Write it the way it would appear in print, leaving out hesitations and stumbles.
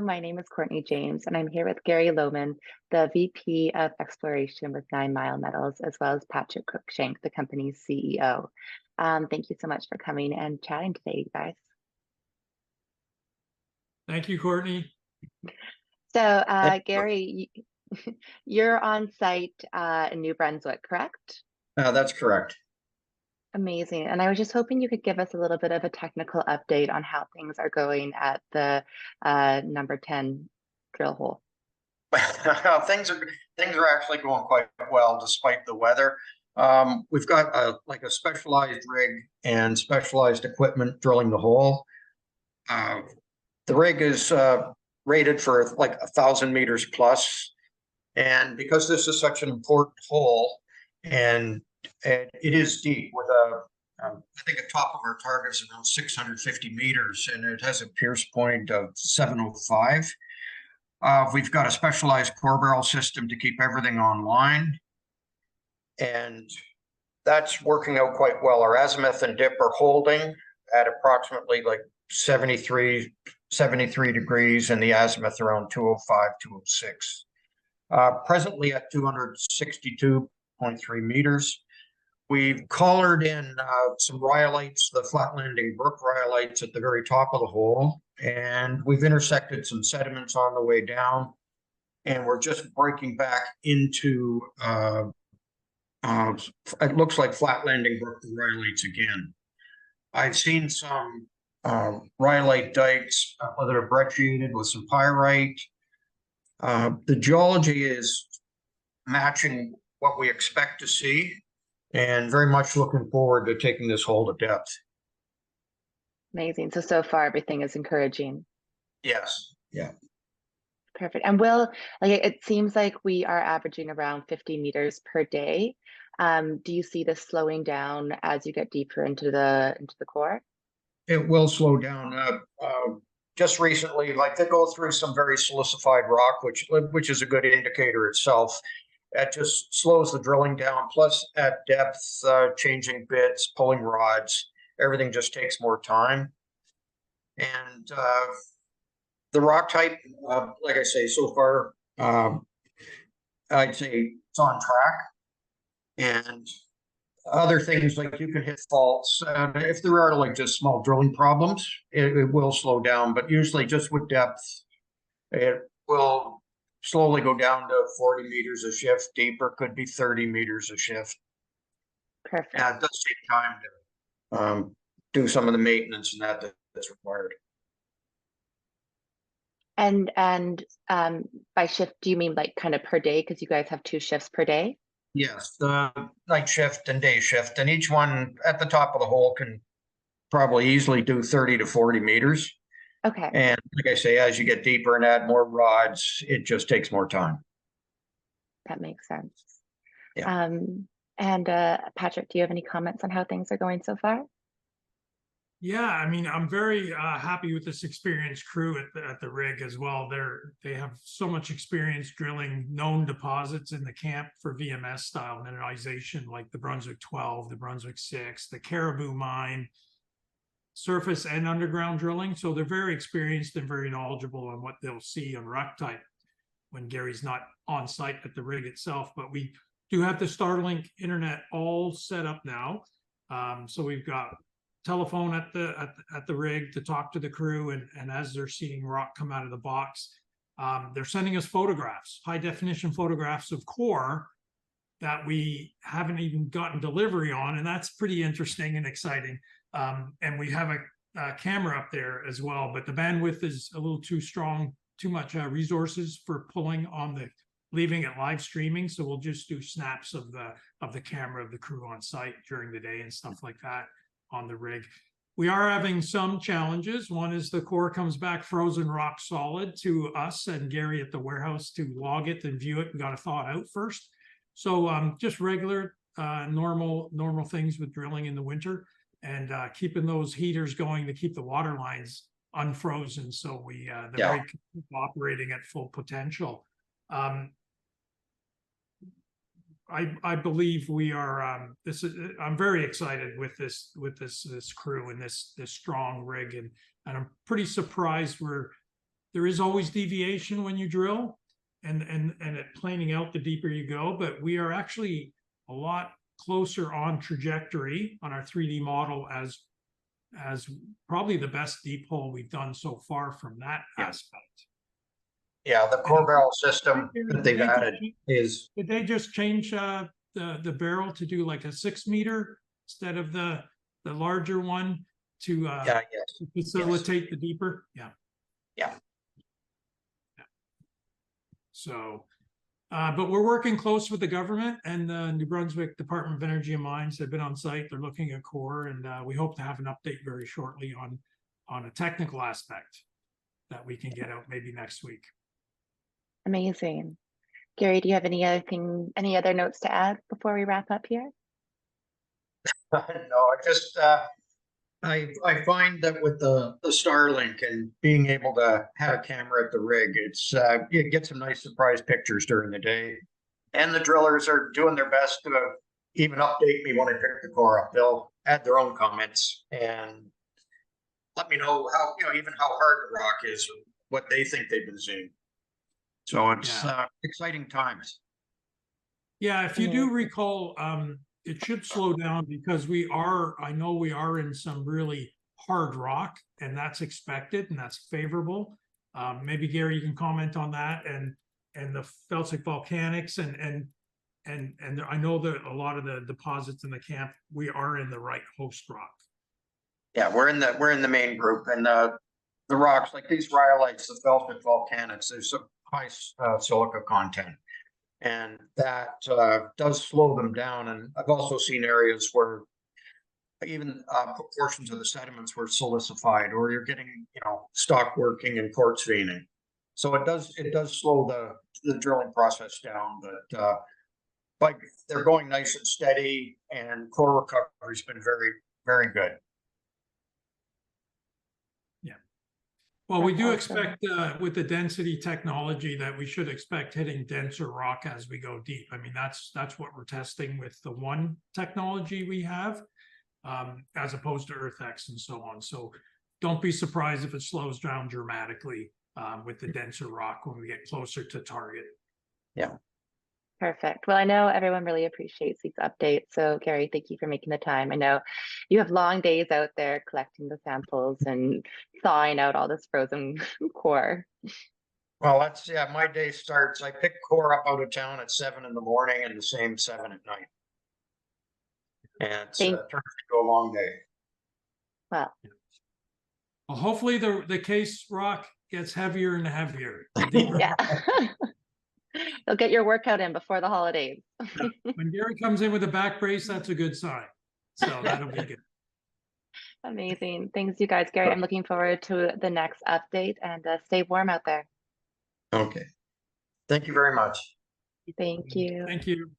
my name is Courtney James, and I'm here with Gary Lohman, the VP of Exploration with 9 Mile Metals, as well as Patrick Cruikshank, the company's CEO. Thank you so much for coming and chatting today, you guys. Thank you, Courtney. So, Thank you. Gary, you're on site in New Brunswick, correct? That's correct. Amazing. And I was just hoping you could give us a little bit of a technical update on how things are going at the number 10 drill hole. Things are actually going quite well despite the weather. We've got a specialized rig and specialized equipment drilling the hole. The rig is rated for like 1,000 meters plus, and because this is such an important hole, and it is deep with I think the top of our target is around 650 meters, and it has a pierce point of 705. We've got a specialized core barrel system to keep everything online, and that's working out quite well. Our azimuth and dip are holding at approximately like 73 degrees, and the azimuth around 205, 206. Presently at 262.3 meters. We've collared in some rhyolites, the flat landing brook rhyolites at the very top of the hole, and we've intersected some sediments on the way down, and we're just breaking back into it looks like flat landing brook rhyolites again. I've seen some rhyolite dikes that are brecciated with some pyrite. The geology is matching what we expect to see, and very much looking forward to taking this hole to depth. Amazing. So far everything is encouraging. Yes. Yeah. Perfect. And it seems like we are averaging around 50 meters per day. Do you see this slowing down as you get deeper into the core? It will slow down. Just recently, like they go through some very silicified rock, which is a good indicator itself. It just slows the drilling down. Plus, at depth, changing bits, pulling rods, everything just takes more time. And the rock type, like I say, so far, I'd say it's on track. And other things like you can hit faults. If there are like just small drilling problems, it will slow down. But usually, just with depth, it will slowly go down to 40 meters a shift. Deeper could be 30 meters a shift. Perfect. It does take time to do some of the maintenance and that's required. And by shift, do you mean like kind of per day? Because you guys have 2 shifts per day? Yes, the night shift and day shift, and each one at the top of the hole can probably easily do 30 to 40 meters. Okay. And like I say, as you get deeper and add more rods, it just takes more time. That makes sense. Yeah. And Patrick, do you have any comments on how things are going so far? Yeah, I mean, I'm very happy with this experienced crew at the rig as well. They have so much experience drilling known deposits in the camp for VMS style mineralization, like the Brunswick 12, the Brunswick 6, the Caribou Mine, surface and underground drilling. So they're very experienced and very knowledgeable on what they'll see on rock type when Gary's not on site at the rig itself. But we do have the Starlink internet all set up now. So we've got telephone at the rig to talk to the crew, and as they're seeing rock come out of the box, they're sending us photographs, high definition photographs of core that we haven't even gotten delivery on, and that's pretty interesting and exciting. And we have a camera up there as well, but the bandwidth is a little too strong, too much resources for pulling on leaving it live streaming. So we'll just do snaps of the camera of the crew on site during the day and stuff like that on the rig. We are having some challenges. One is the core comes back frozen rock solid to us and Gary at the warehouse to log it and view it. We got to thaw it out first. So just regular, normal things with drilling in the winter, and keeping those heaters going to keep the water lines unfrozen. So the rig can keep operating at full potential. I believe we are. I'm very excited with this crew and this strong rig, and I'm pretty surprised we're there is always deviation when you drill and it planing out the deeper you go, but we are actually a lot closer on trajectory on our 3D model as probably the best deep hole we've done so far from that aspect. Yeah, the core barrel system that they've added is. Did they just change the barrel to do like a 6 meter instead of the larger one to Yes. facilitate the deeper? Yeah. Yeah. So, but we're working close with the government and the New Brunswick Department of Energy and Mines. They've been on site. They're looking at core, and we hope to have an update very shortly on a technical aspect that we can get out maybe next week. Amazing. Gary, do you have any other notes to add before we wrap up here? No, I just I find that with the Starlink and being able to have a camera at the rig, it gets some nice surprise pictures during the day. And the drillers are doing their best to even update me when I pick the core up. They'll add their own comments and let me know how, even how hard the rock is, or what they think they've been seeing. So it's exciting times. Yeah, if you do recall, it should slow down because I know we are in some really hard rock, and that's expected and that's favorable. Maybe Gary, you can comment on that and the felsic volcanics and I know that a lot of the deposits in the camp, we are in the right host rock. Yeah, we're in the main group, and the rocks like these rhyolites, the felsic volcanics, there's some high silica content. And that does slow them down. And I've also seen areas where even portions of the sediments were silicified, or you're getting, stock working and quartz veining. So it does slow the drilling process down, but they're going nice and steady, and core recovery's been very, very good. Well, we do expect with the density technology that we should expect hitting denser rock as we go deep. I mean, that's what we're testing with the one technology we have, as opposed to EarthX and so on. So don't be surprised if it slows down dramatically with the denser rock when we get closer to target. Yeah. Perfect. Well, I know everyone really appreciates these updates. So Gary, thank you for making the time. I know you have long days out there collecting the samples and thawing out all this frozen core. Well, my day starts. I pick core up out of town at 7 in the morning and the same 7 at night. And it turns into a long day. Well, hopefully the case rock gets heavier and heavier. Yeah. You'll get your workout in before the holidays. When Gary comes in with a back brace, that's a good sign. So that'll be good. Amazing. Thanks, you guys. Gary, I'm looking forward to the next update, and stay warm out there. Okay. Thank you very much. Thank you. Thank you.